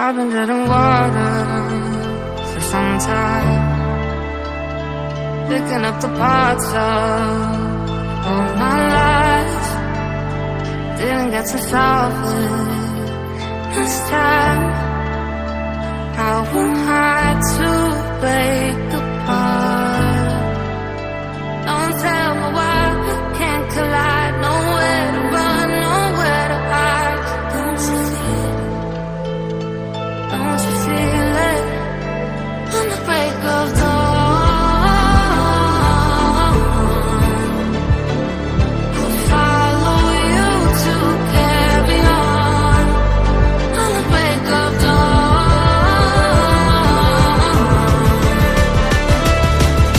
I've been treading water for some time, picking up the parts of all my life. Didn't get to solve it this time. How am I to break apart? Don't tell me why we can't collide. Nowhere to run, nowhere to hide. Don't you feel it? Don't you feel it? On the break of dawn, I'll follow you to carry on. On the break of dawn,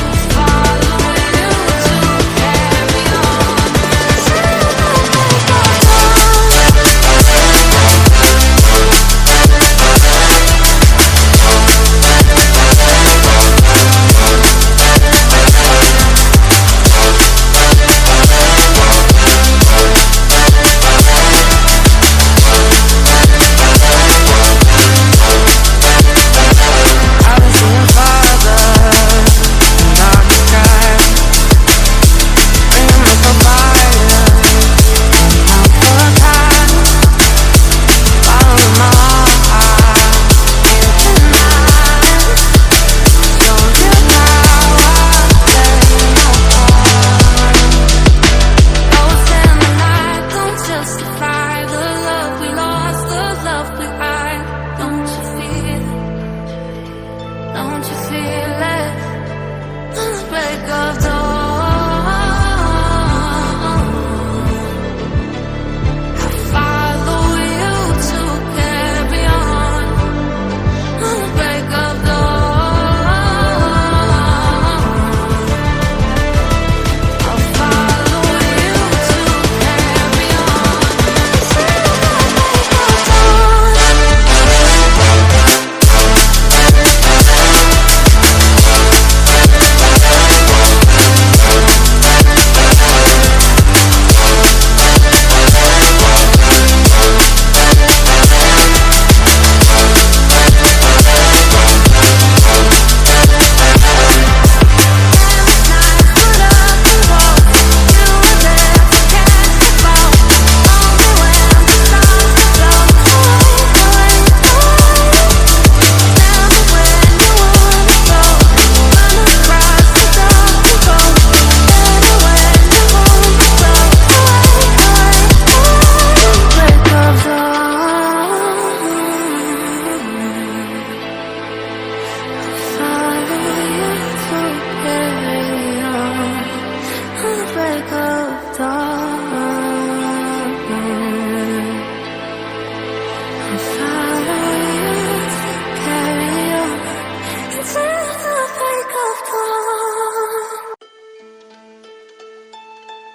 I'll follow you to carry on. Till the break of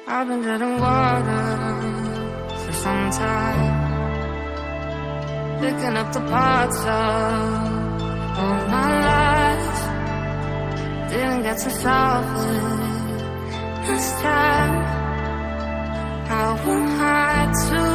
I've been treading water for some time, picking up the parts of all my life. Didn't get to solve it this time. How am I to